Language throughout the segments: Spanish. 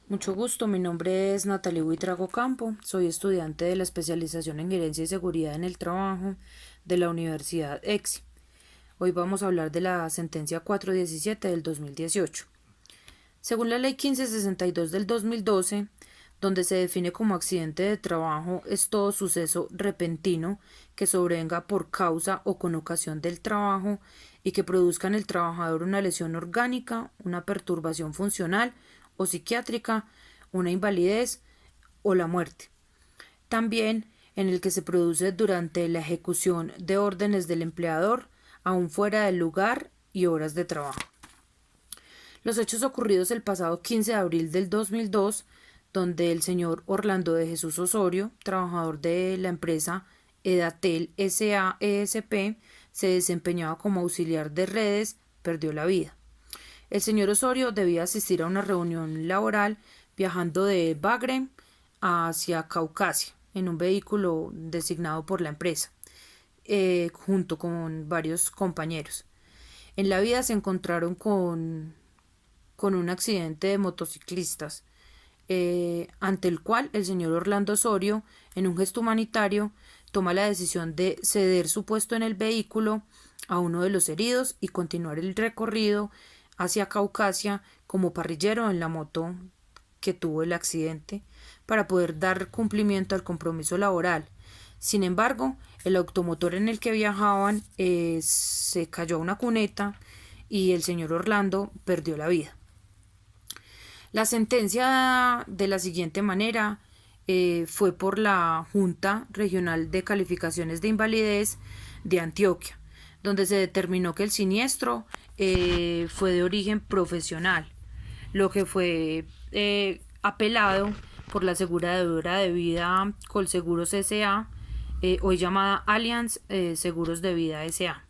Mucho gusto, mi nombre es Natalie Buitrago Campo, soy estudiante de la especialización en Gerencia y Seguridad en el Trabajo de la Universidad EXI. Hoy vamos a hablar de la sentencia 417 del 2018. Según la Ley 1562 del 2012, donde se define como accidente de trabajo es todo suceso repentino que sobrevenga por causa o con ocasión del trabajo y que produzca en el trabajador una lesión orgánica, una perturbación funcional o psiquiátrica, una invalidez o la muerte. También en el que se produce durante la ejecución de órdenes del empleador, aún fuera del lugar y horas de trabajo. Los hechos ocurridos el pasado 15 de abril del 2002, donde el señor Orlando de Jesús Osorio, trabajador de la empresa Edatel SAESP, se desempeñaba como auxiliar de redes, perdió la vida. El señor Osorio debía asistir a una reunión laboral viajando de Bagre hacia Caucasia en un vehículo designado por la empresa, junto con varios compañeros. En la vía se encontraron con un accidente de motociclistas, ante el cual el señor Orlando Osorio, en un gesto humanitario, toma la decisión de ceder su puesto en el vehículo a uno de los heridos y continuar el recorrido hacia Caucasia como parrillero en la moto que tuvo el accidente para poder dar cumplimiento al compromiso laboral. Sin embargo, el automotor en el que viajaban se cayó a una cuneta y el señor Orlando perdió la vida. La sentencia de la siguiente manera fue por la Junta Regional de Calificaciones de Invalidez de Antioquia, donde se determinó que el siniestro fue de origen profesional, lo que fue apelado por la aseguradora de vida Colseguros S.A., hoy llamada Allianz Seguros de Vida S.A.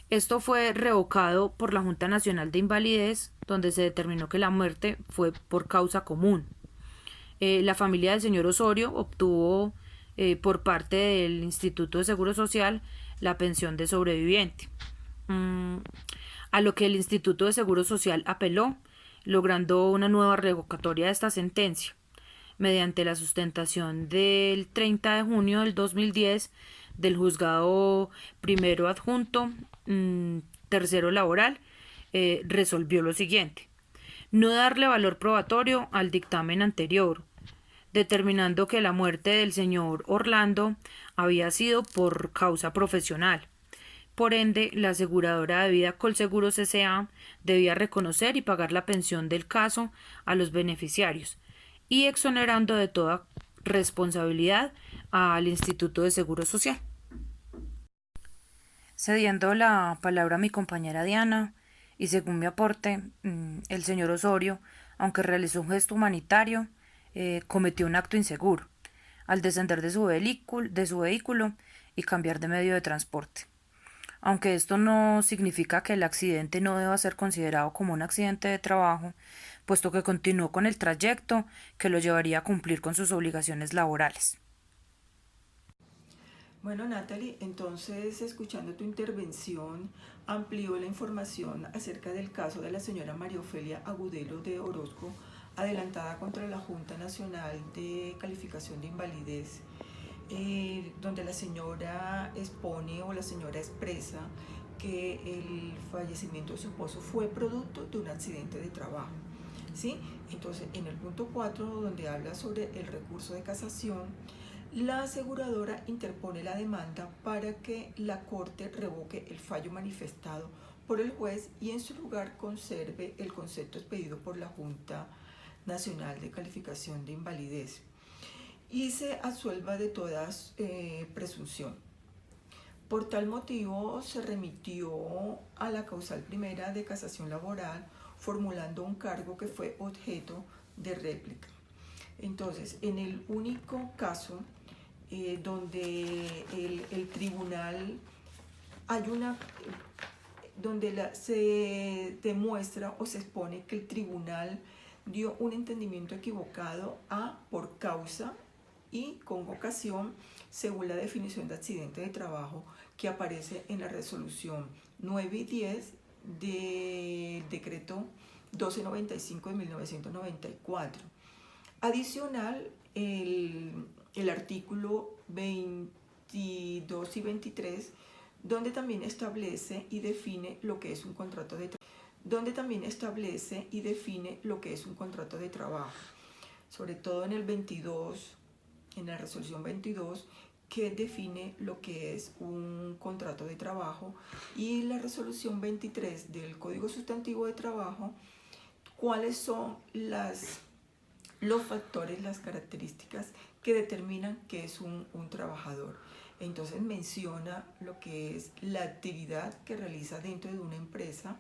Esto fue revocado por la Junta Nacional de Invalidez, donde se determinó que la muerte fue por causa común. La familia del señor Osorio obtuvo por parte del Instituto de Seguro Social la pensión de sobreviviente, a lo que el Instituto de Seguro Social apeló, logrando una nueva revocatoria de esta sentencia mediante la sustentación del 30 de junio del 2010 del juzgado primero adjunto, tercero laboral, resolvió lo siguiente: no darle valor probatorio al dictamen anterior, determinando que la muerte del señor Orlando había sido por causa profesional. Por ende, la aseguradora de vida Colseguros S.A. debía reconocer y pagar la pensión del caso a los beneficiarios y exonerando de toda responsabilidad al Instituto de Seguro Social. Cediendo la palabra a mi compañera Diana, y según mi aporte, el señor Osorio, aunque realizó un gesto humanitario, cometió un acto inseguro al descender de su vehículo y cambiar de medio de transporte. Aunque esto no significa que el accidente no deba ser considerado como un accidente de trabajo, puesto que continuó con el trayecto que lo llevaría a cumplir con sus obligaciones laborales. Bueno, Natalie, entonces escuchando tu intervención, amplío la información acerca del caso de la señora María Ofelia Agudelo de Orozco, adelantada contra la Junta Nacional de Calificación de Invalidez, donde la señora expone o la señora expresa que el fallecimiento de su esposo fue producto de un accidente de trabajo. ¿Sí? Entonces, en el punto 4, donde habla sobre el recurso de casación, la aseguradora interpone la demanda para que la Corte revoque el fallo manifestado por el juez y en su lugar conserve el concepto expedido por la Junta Nacional de Calificación de Invalidez y se absuelva de toda presunción. Por tal motivo se remitió a la causal primera de casación laboral formulando un cargo que fue objeto de réplica. Entonces, en el único caso donde el tribunal hay una donde se demuestra o se expone que el tribunal dio un entendimiento equivocado a por causa y con ocasión según la definición de accidente de trabajo que aparece en la resolución 9 y 10 del decreto 1295 de 1994. Adicional, el artículo 22 y 23, donde también establece y define lo que es un contrato de trabajo, sobre todo en el 22, en la resolución 22, que define lo que es un contrato de trabajo, y la resolución 23 del Código Sustantivo de Trabajo, cuáles son los factores, las características que determinan que es un trabajador. Entonces menciona lo que es la actividad que realiza dentro de una empresa,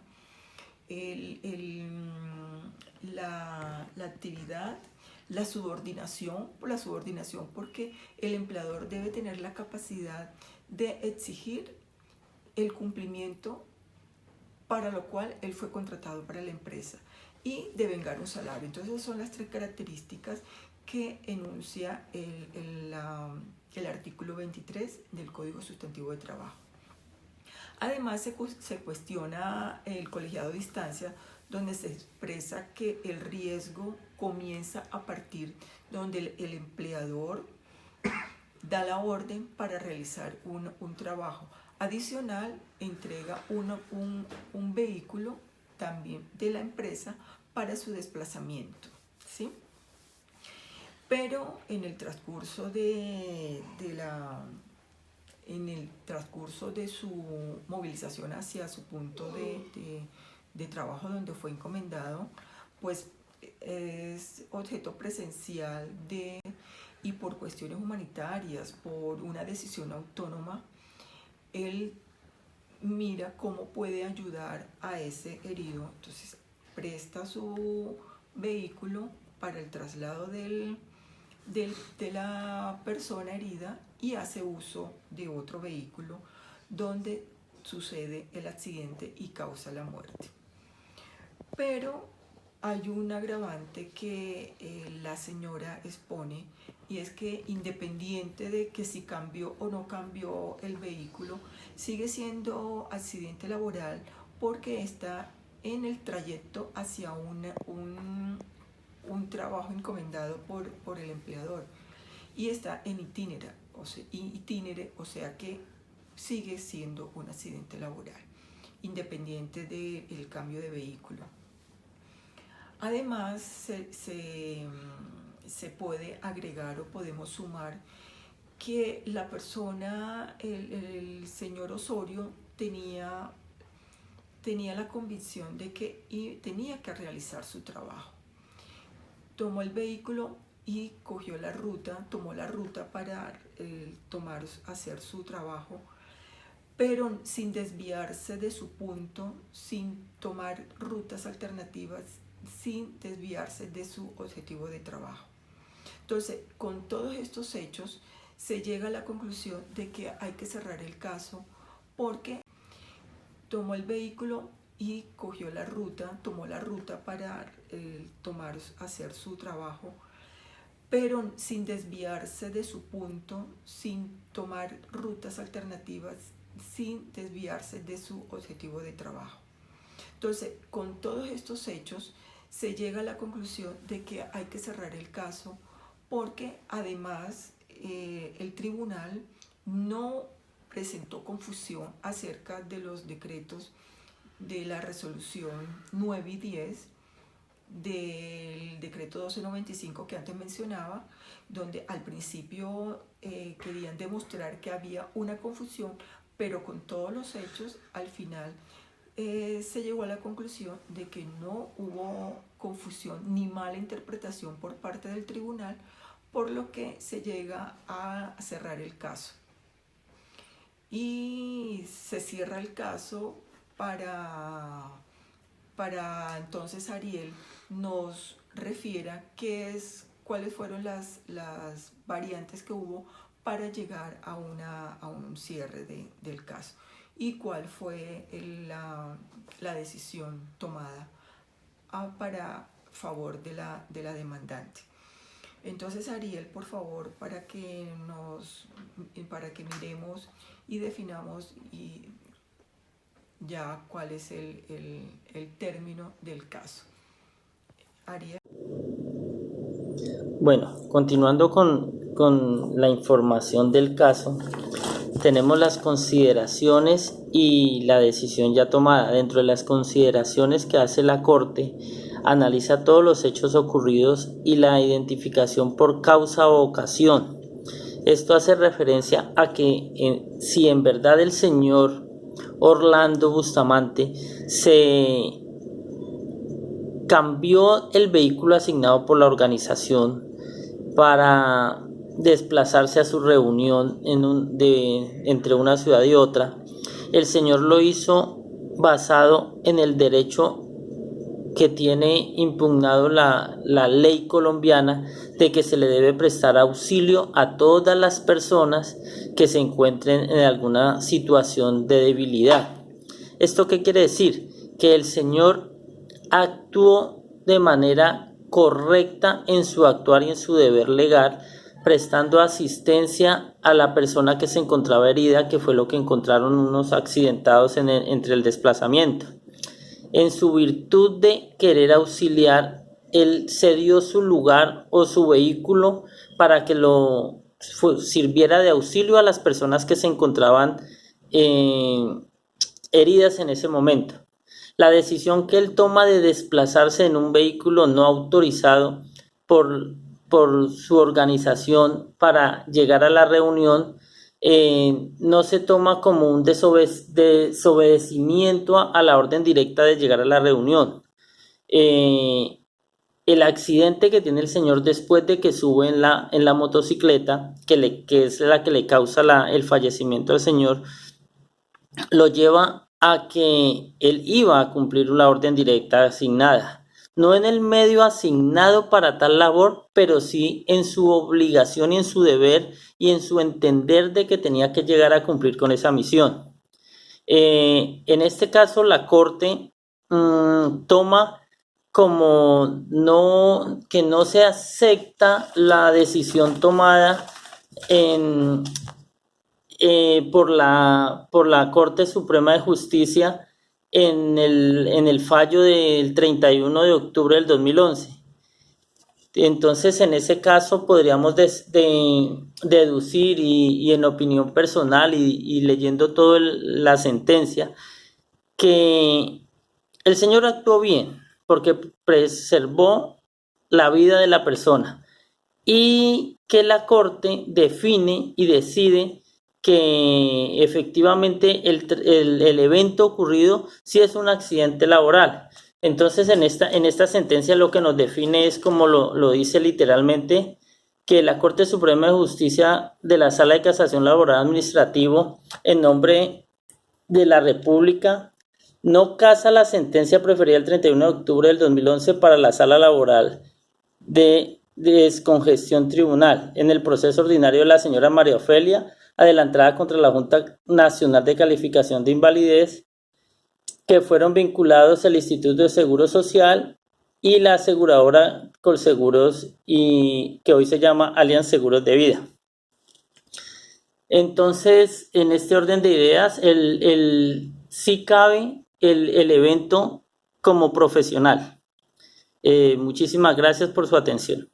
la actividad, la subordinación porque el empleador debe tener la capacidad de exigir el cumplimiento para lo cual él fue contratado para la empresa, y devengar un salario. Entonces son las tres características que enuncia el artículo 23 del Código Sustantivo de Trabajo. Además se cuestiona el colegiado de instancia, donde se expresa que el riesgo comienza a partir donde el empleador da la orden para realizar un trabajo. Adicional, entrega un vehículo también de la empresa para su desplazamiento, ¿sí? Pero en el transcurso de su movilización hacia su punto de trabajo donde fue encomendado, pues es objeto presencial y por cuestiones humanitarias, por una decisión autónoma, él mira cómo puede ayudar a ese herido. Entonces presta su vehículo para el traslado de la persona herida, y hace uso de otro vehículo donde sucede el accidente y causa la muerte. Pero hay un agravante que la señora expone, y es que independiente de que si cambió o no cambió el vehículo, sigue siendo accidente laboral porque está en el trayecto hacia un trabajo encomendado por el empleador, y está en itinere, o sea que sigue siendo un accidente laboral, independiente del cambio de vehículo. Además, se puede agregar o podemos sumar que la persona, el señor Osorio, tenía la convicción de que tenía que realizar su trabajo. Tomó el vehículo y tomó la ruta para hacer su trabajo, pero sin desviarse de su punto, sin tomar rutas alternativas, sin desviarse de su objetivo de trabajo. Entonces, con todos estos hechos, se llega a la conclusión de que hay que cerrar el caso, porque tomó el vehículo y tomó la ruta para hacer su trabajo, pero sin desviarse de su punto, sin tomar rutas alternativas, sin desviarse de su objetivo de trabajo. Entonces, con todos estos hechos, se llega a la conclusión de que hay que cerrar el caso, porque además el tribunal no presentó confusión acerca de los decretos de la resolución 9 y 10 del decreto 1295 que antes mencionaba, donde al principio querían demostrar que había una confusión, pero con todos los hechos al final se llegó a la conclusión de que no hubo confusión ni mala interpretación por parte del tribunal, por lo que se llega a cerrar el caso. Y se cierra el caso para entonces Ariel nos refiera cuáles fueron las variantes que hubo para llegar a un cierre del caso, y cuál fue la decisión tomada para favor de la demandante. Entonces, Ariel, por favor, para que miremos y definamos ya cuál es el término del caso. Ariel. Bueno, continuando con la información del caso, tenemos las consideraciones y la decisión ya tomada. Dentro de las consideraciones que hace la Corte, analiza todos los hechos ocurridos y la identificación por causa o ocasión. Esto hace referencia a que si en verdad el señor Orlando Bustamante se cambió el vehículo asignado por la organización para desplazarse a su reunión entre una ciudad y otra, el señor lo hizo basado en el derecho que tiene impugnado la ley colombiana de que se le debe prestar auxilio a todas las personas que se encuentren en alguna situación de debilidad. ¿Esto qué quiere decir? Que el señor actuó de manera correcta en su actuar y en su deber legal, prestando asistencia a la persona que se encontraba herida, que fue lo que encontraron unos accidentados entre el desplazamiento. En su virtud de querer auxiliar, él cedió su lugar o su vehículo para que sirviera de auxilio a las personas que se encontraban heridas en ese momento. La decisión que él toma de desplazarse en un vehículo no autorizado por su organización para llegar a la reunión no se toma como un desobedecimiento a la orden directa de llegar a la reunión. El accidente que tiene el señor después de que sube en la motocicleta, que es la que le causa el fallecimiento al señor, lo lleva a que él iba a cumplir la orden directa asignada, no en el medio asignado para tal labor, pero sí en su obligación y en su deber y en su entender de que tenía que llegar a cumplir con esa misión. En este caso, la Corte toma como que no se acepta la decisión tomada por la Corte Suprema de Justicia en el fallo del 31 de octubre del 2011. Entonces, en ese caso podríamos deducir y en opinión personal y leyendo toda la sentencia, que el señor actuó bien porque preservó la vida de la persona y que la Corte define y decide que efectivamente el evento ocurrido sí es un accidente laboral. Entonces, en esta sentencia lo que nos define es, como lo dice literalmente, que la Corte Suprema de Justicia de la Sala de Casación Laboral Administrativo, en nombre de la República, no casa la sentencia preferida el 31 de octubre del 2011 para la Sala Laboral de Descongestión Tribunal en el proceso ordinario de la señora María Ofelia, adelantada contra la Junta Nacional de Calificación de Invalidez, que fueron vinculados al Instituto de Seguro Social y la aseguradora Colseguros, y que hoy se llama Allianz Seguros de Vida. Entonces, en este orden de ideas, sí cabe el evento como profesional. Muchísimas gracias por su atención.